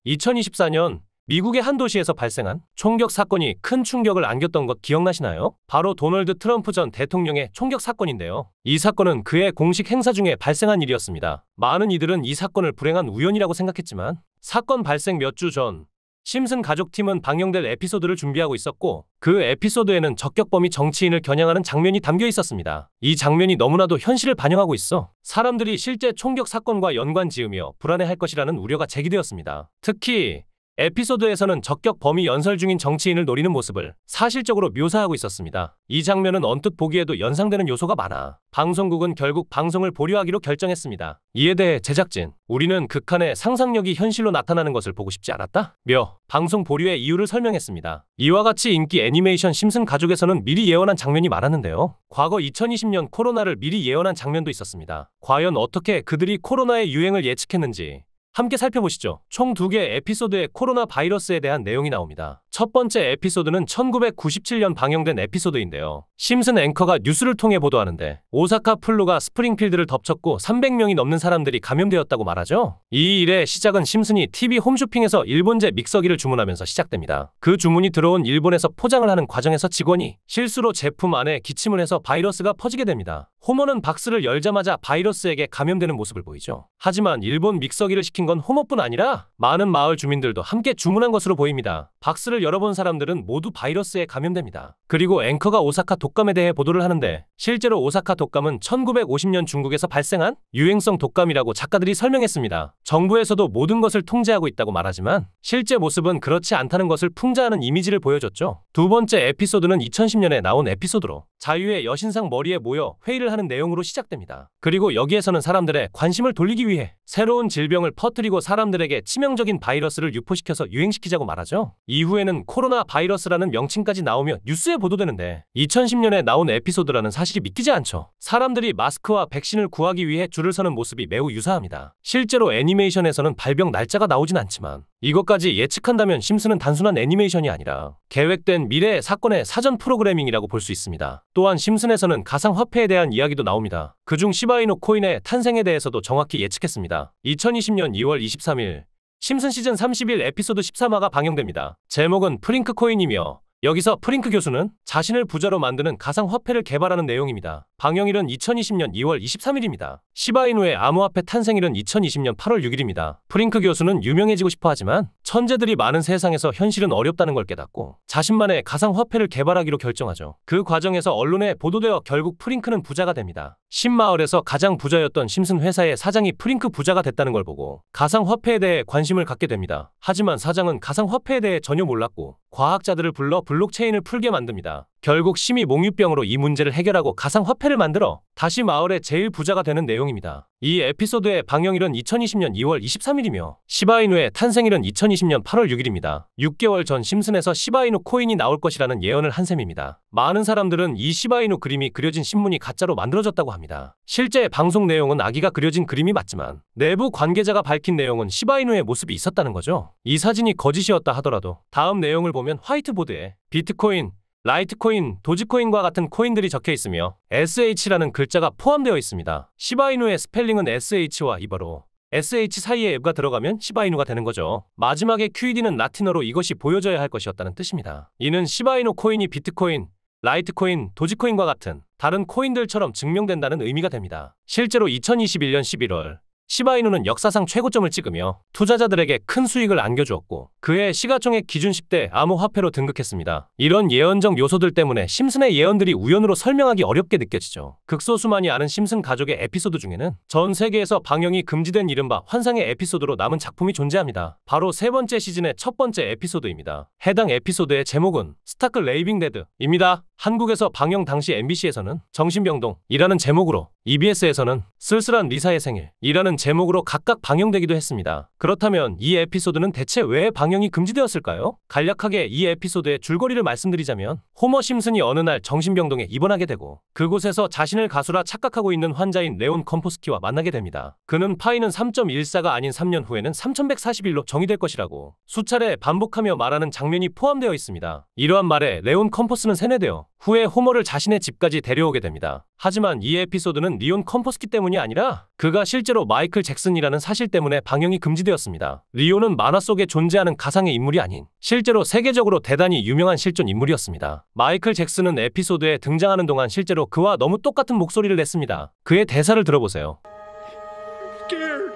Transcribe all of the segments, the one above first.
2024년 미국의 한 도시에서 발생한 총격 사건이 큰 충격을 안겼던 것 기억나시나요? 바로 도널드 트럼프 전 대통령의 총격 사건인데요. 이 사건은 그의 공식 행사 중에 발생한 일이었습니다. 많은 이들은 이 사건을 불행한 우연이라고 생각했지만 사건 발생 몇 주 전 심슨 가족팀은 방영될 에피소드를 준비하고 있었고 그 에피소드에는 적격범이 정치인을 겨냥하는 장면이 담겨 있었습니다. 이 장면이 너무나도 현실을 반영하고 있어 사람들이 실제 총격 사건과 연관지으며 불안해할 것이라는 우려가 제기되었습니다. 특히 에피소드에서는 적격범이 연설 중인 정치인을 노리는 모습을 사실적으로 묘사하고 있었습니다. 이 장면은 언뜻 보기에도 연상되는 요소가 많아 방송국은 결국 방송을 보류하기로 결정했습니다. 이에 대해 제작진, 우리는 극한의 상상력이 현실로 나타나는 것을 보고 싶지 않았다? 며 방송 보류의 이유를 설명했습니다. 이와 같이 인기 애니메이션 심슨 가족에서는 미리 예언한 장면이 많았는데요. 과거 2020년 코로나를 미리 예언한 장면도 있었습니다. 과연 어떻게 그들이 코로나의 유행을 예측했는지 함께 살펴보시죠. 총 2개 에피소드의 코로나 바이러스에 대한 내용이 나옵니다. 첫 번째 에피소드는 1997년 방영된 에피소드인데요. 심슨 앵커가 뉴스를 통해 보도하는데 오사카 플루가 스프링필드를 덮쳤고 300명이 넘는 사람들이 감염되었다고 말하죠. 이 일의 시작은 심슨이 TV 홈쇼핑에서 일본제 믹서기를 주문하면서 시작됩니다. 그 주문이 들어온 일본에서 포장을 하는 과정에서 직원이 실수로 제품 안에 기침을 해서 바이러스가 퍼지게 됩니다. 호모는 박스를 열자마자 바이러스에게 감염되는 모습을 보이죠. 하지만 일본 믹서기를 시킨 건 호모뿐 아니라 많은 마을 주민들도 함께 주문한 것으로 보입니다. 박스를 열어본 사람들은 모두 바이러스에 감염됩니다. 그리고 앵커가 오사카 독감에 대해 보도를 하는데 실제로 오사카 독감은 1950년 중국에서 발생한 유행성 독감이라고 작가들이 설명했습니다. 정부에서도 모든 것을 통제하고 있다고 말하지만 실제 모습은 그렇지 않다는 것을 풍자하는 이미지를 보여줬죠. 두 번째 에피소드는 2010년에 나온 에피소드로 자유의 여신상 머리에 모여 회의를 하는 내용으로 시작됩니다. 그리고 여기에서는 사람들의 관심을 돌리기 위해 새로운 질병을 퍼뜨리고 사람들에게 치명적인 바이러스를 유포시켜서 유행시키자고 말하죠. 이후에는 코로나 바이러스라는 명칭까지 나오며 뉴스에 보도되는데 2010년에 나온 에피소드라는 사실이 믿기지 않죠. 사람들이 마스크와 백신을 구하기 위해 줄을 서는 모습이 매우 유사합니다. 실제로 애니메이션에서는 발병 날짜가 나오진 않지만 이것까지 예측한다면 심슨은 단순한 애니메이션이 아니라 계획된 미래의 사건의 사전 프로그래밍이라고 볼 수 있습니다. 또한 심슨에서는 가상화폐에 대한 이야기도 나옵니다. 그중 시바이누 코인의 탄생에 대해서도 정확히 예측했습니다. 2020년 2월 23일 심슨 시즌 31 에피소드 13화가 방영됩니다. 제목은 프링크 코인이며 여기서 프링크 교수는 자신을 부자로 만드는 가상화폐를 개발하는 내용입니다. 방영일은 2020년 2월 23일입니다. 시바이누의 암호화폐 탄생일은 2020년 8월 6일입니다. 프링크 교수는 유명해지고 싶어 하지만 천재들이 많은 세상에서 현실은 어렵다는 걸 깨닫고 자신만의 가상화폐를 개발하기로 결정하죠. 그 과정에서 언론에 보도되어 결국 프링크는 부자가 됩니다. 신마을에서 가장 부자였던 심슨 회사의 사장이 프링크 부자가 됐다는 걸 보고 가상화폐에 대해 관심을 갖게 됩니다. 하지만 사장은 가상화폐에 대해 전혀 몰랐고 과학자들을 불러 블록체인을 풀게 만듭니다. 결국 심히 몽유병으로 이 문제를 해결하고 가상화폐를 만들어 다시 마을의 제일 부자가 되는 내용입니다. 이 에피소드의 방영일은 2020년 2월 23일이며 시바이누의 탄생일은 2020년 8월 6일입니다. 6개월 전 심슨에서 시바이누 코인이 나올 것이라는 예언을 한 셈입니다. 많은 사람들은 이 시바이누 그림이 그려진 신문이 가짜로 만들어졌다고 합니다. 실제 방송 내용은 아기가 그려진 그림이 맞지만 내부 관계자가 밝힌 내용은 시바이누의 모습이 있었다는 거죠. 이 사진이 거짓이었다 하더라도 다음 내용을 보면 화이트보드에 비트코인, 라이트코인, 도지코인과 같은 코인들이 적혀 있으며 SH라는 글자가 포함되어 있습니다. 시바이누의 스펠링은 SH와 이버로 SH 사이에 앱가 들어가면 시바이누가 되는 거죠. 마지막에 QED는 라틴어로 이것이 보여져야 할 것이었다는 뜻입니다. 이는 시바이누 코인이 비트코인, 라이트코인, 도지코인과 같은 다른 코인들처럼 증명된다는 의미가 됩니다. 실제로 2021년 11월 시바이누는 역사상 최고점을 찍으며 투자자들에게 큰 수익을 안겨주었고 그해 시가총액 기준 10대 암호화폐로 등극했습니다. 이런 예언적 요소들 때문에 심슨의 예언들이 우연으로 설명하기 어렵게 느껴지죠. 극소수만이 아는 심슨 가족의 에피소드 중에는 전 세계에서 방영이 금지된 이른바 환상의 에피소드로 남은 작품이 존재합니다. 바로 세 번째 시즌의 첫 번째 에피소드입니다. 해당 에피소드의 제목은 스타크 레이빙 데드입니다. 한국에서 방영 당시 MBC에서는 정신병동이라는 제목으로, EBS에서는 쓸쓸한 리사의 생일이라는 제목으로 각각 방영되기도 했습니다. 그렇다면 이 에피소드는 대체 왜 방영이 금지되었을까요? 간략하게 이 에피소드의 줄거리를 말씀드리자면 호머 심슨이 어느 날 정신병동에 입원하게 되고 그곳에서 자신을 가수라 착각하고 있는 환자인 레온 컴포스키와 만나게 됩니다. 그는 파이는 3.14가 아닌 3년 후에는 3141로 정의될 것이라고 수차례 반복하며 말하는 장면이 포함되어 있습니다. 이러한 말에 레온 컴포스는 세뇌되어 후에 호머를 자신의 집까지 데려오게 됩니다. 하지만 이 에피소드는 이유는 리온 컴포스키 때문이 아니라 그가 실제로 마이클 잭슨이라는 사실 때문에 방영이 금지되었습니다. 리온은 만화 속에 존재하는 가상의 인물이 아닌 실제로 세계적으로 대단히 유명한 실존 인물이었습니다. 마이클 잭슨은 에피소드에 등장하는 동안 실제로 그와 너무 똑같은 목소리를 냈습니다. 그의 대사를 들어보세요.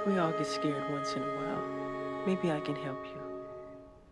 We all get scared once in a while. Maybe I can help you.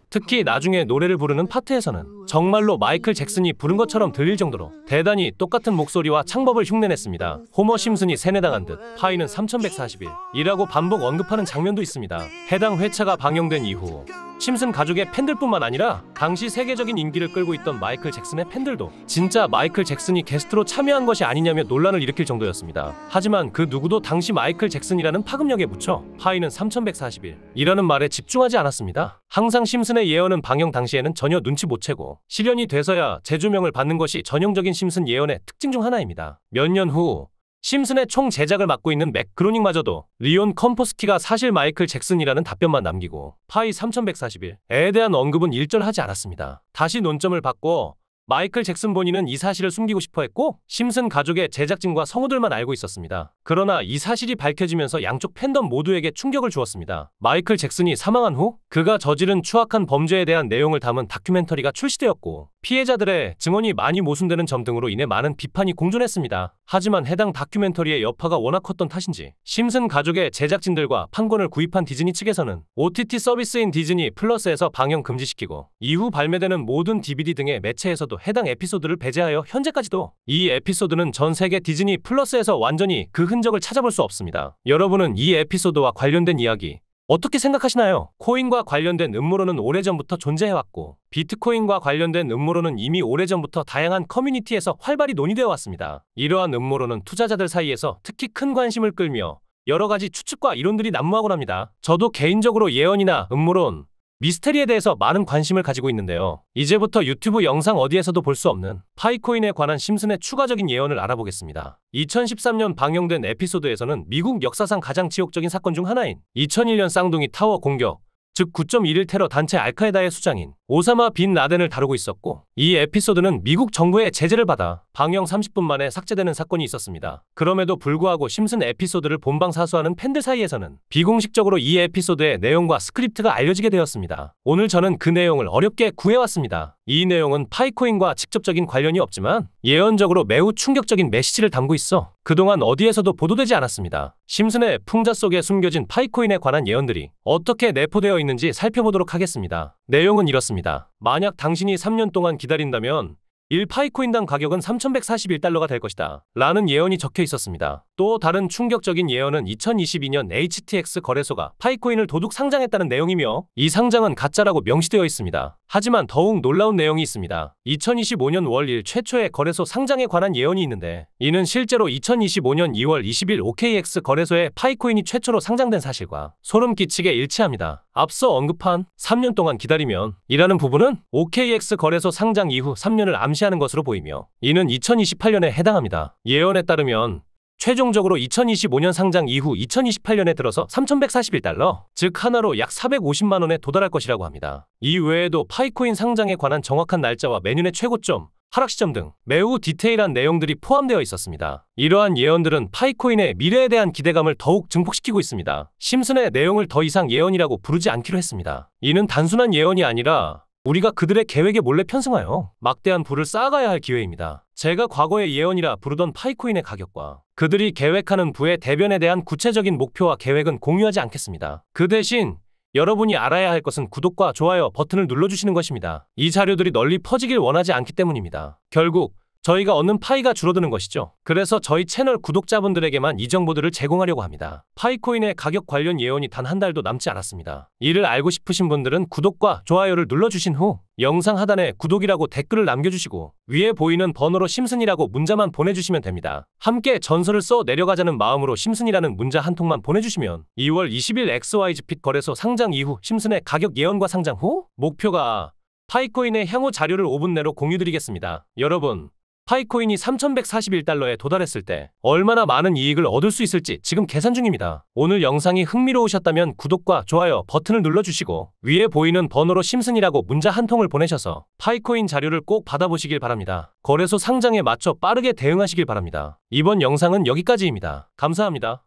특히 나중에 노래를 부르는 파트에서는 정말로 마이클 잭슨이 부른 것처럼 들릴 정도로 대단히 똑같은 목소리와 창법을 흉내냈습니다. 호머 심슨이 세뇌당한 듯 파이는 3141이라고 반복 언급하는 장면도 있습니다. 해당 회차가 방영된 이후 심슨 가족의 팬들뿐만 아니라 당시 세계적인 인기를 끌고 있던 마이클 잭슨의 팬들도 진짜 마이클 잭슨이 게스트로 참여한 것이 아니냐며 논란을 일으킬 정도였습니다. 하지만 그 누구도 당시 마이클 잭슨이라는 파급력에 묻혀 파이는 3141이라는 말에 집중하지 않았습니다. 항상 심슨의 예언은 방영 당시에는 전혀 눈치 못 채고 실현이 돼서야 재조명을 받는 것이 전형적인 심슨 예언의 특징 중 하나입니다. 몇 년 후 심슨의 총 제작을 맡고 있는 맥 그로닝마저도 리온 컴포스키가 사실 마이클 잭슨이라는 답변만 남기고 파이 3141에 대한 언급은 일절하지 않았습니다. 다시 논점을 바꿔 마이클 잭슨 본인은 이 사실을 숨기고 싶어 했고 심슨 가족의 제작진과 성우들만 알고 있었습니다. 그러나 이 사실이 밝혀지면서 양쪽 팬덤 모두에게 충격을 주었습니다. 마이클 잭슨이 사망한 후 그가 저지른 추악한 범죄에 대한 내용을 담은 다큐멘터리가 출시되었고 피해자들의 증언이 많이 모순되는 점 등으로 인해 많은 비판이 공존했습니다. 하지만 해당 다큐멘터리의 여파가 워낙 컸던 탓인지 심슨 가족의 제작진들과 판권을 구입한 디즈니 측에서는 OTT 서비스인 디즈니 플러스에서 방영 금지시키고 이후 발매되는 모든 DVD 등의 매체에서도 해당 에피소드를 배제하여 현재까지도 이 에피소드는 전 세계 디즈니 플러스에서 완전히 그 흔적을 찾아볼 수 없습니다. 여러분은 이 에피소드와 관련된 이야기 어떻게 생각하시나요? 코인과 관련된 음모론은 오래전부터 존재해왔고 비트코인과 관련된 음모론은 이미 오래전부터 다양한 커뮤니티에서 활발히 논의되어 왔습니다. 이러한 음모론은 투자자들 사이에서 특히 큰 관심을 끌며 여러 가지 추측과 이론들이 난무하곤 합니다. 저도 개인적으로 예언이나 음모론, 미스테리에 대해서 많은 관심을 가지고 있는데요. 이제부터 유튜브 영상 어디에서도 볼 수 없는 파이코인에 관한 심슨의 추가적인 예언을 알아보겠습니다. 2013년 방영된 에피소드에서는 미국 역사상 가장 지옥적인 사건 중 하나인 2001년 쌍둥이 타워 공격, 즉 9.11 테러 단체 알카에다의 수장인 오사마 빈 라덴을 다루고 있었고 이 에피소드는 미국 정부의 제재를 받아 방영 30분 만에 삭제되는 사건이 있었습니다. 그럼에도 불구하고 심슨 에피소드를 본방사수하는 팬들 사이에서는 비공식적으로 이 에피소드의 내용과 스크립트가 알려지게 되었습니다. 오늘 저는 그 내용을 어렵게 구해왔습니다. 이 내용은 파이코인과 직접적인 관련이 없지만 예언적으로 매우 충격적인 메시지를 담고 있어 그동안 어디에서도 보도되지 않았습니다. 심슨의 풍자 속에 숨겨진 파이코인에 관한 예언들이 어떻게 내포되어 있는지 살펴보도록 하겠습니다. 내용은 이렇습니다. 만약 당신이 3년 동안 기다린다면 1파이코인당 가격은 3,141달러가 될 것이다 라는 예언이 적혀 있었습니다. 또 다른 충격적인 예언은 2022년 HTX 거래소가 파이코인을 도둑 상장했다는 내용이며 이 상장은 가짜라고 명시되어 있습니다. 하지만 더욱 놀라운 내용이 있습니다. 2025년 월 1일 최초의 거래소 상장에 관한 예언이 있는데 이는 실제로 2025년 2월 20일 OKX 거래소에 파이코인이 최초로 상장된 사실과 소름 끼치게 일치합니다. 앞서 언급한 3년 동안 기다리면 이라는 부분은 OKX 거래소 상장 이후 3년을 암시하는 것으로 보이며 이는 2028년에 해당합니다. 예언에 따르면 최종적으로 2025년 상장 이후 2028년에 들어서 3,141달러, 즉 하나로 약 450만 원에 도달할 것이라고 합니다. 이 외에도 파이코인 상장에 관한 정확한 날짜와 매년의 최고점, 하락 시점 등 매우 디테일한 내용들이 포함되어 있었습니다. 이러한 예언들은 파이코인의 미래에 대한 기대감을 더욱 증폭시키고 있습니다. 심슨의 내용을 더 이상 예언이라고 부르지 않기로 했습니다. 이는 단순한 예언이 아니라 우리가 그들의 계획에 몰래 편승하여 막대한 부를 쌓아가야 할 기회입니다. 제가 과거의 예언이라 부르던 파이코인의 가격과 그들이 계획하는 부의 대변에 대한 구체적인 목표와 계획은 공유하지 않겠습니다. 그 대신 여러분이 알아야 할 것은 구독과 좋아요 버튼을 눌러주시는 것입니다. 이 자료들이 널리 퍼지길 원하지 않기 때문입니다. 결국 저희가 얻는 파이가 줄어드는 것이죠. 그래서 저희 채널 구독자분들에게만 이 정보들을 제공하려고 합니다. 파이코인의 가격 관련 예언이 단 한 달도 남지 않았습니다. 이를 알고 싶으신 분들은 구독과 좋아요를 눌러주신 후 영상 하단에 구독이라고 댓글을 남겨주시고 위에 보이는 번호로 심슨이라고 문자만 보내주시면 됩니다. 함께 전설을 써 내려가자는 마음으로 심슨이라는 문자 한 통만 보내주시면 2월 20일 XYZ핏 거래소 상장 이후 심슨의 가격 예언과 상장 후 목표가 파이코인의 향후 자료를 5분 내로 공유드리겠습니다. 여러분 파이코인이 3,141달러에 도달했을 때 얼마나 많은 이익을 얻을 수 있을지 지금 계산 중입니다. 오늘 영상이 흥미로우셨다면 구독과 좋아요 버튼을 눌러주시고 위에 보이는 번호로 심슨이라고 문자 한 통을 보내셔서 파이코인 자료를 꼭 받아보시길 바랍니다. 거래소 상장에 맞춰 빠르게 대응하시길 바랍니다. 이번 영상은 여기까지입니다. 감사합니다.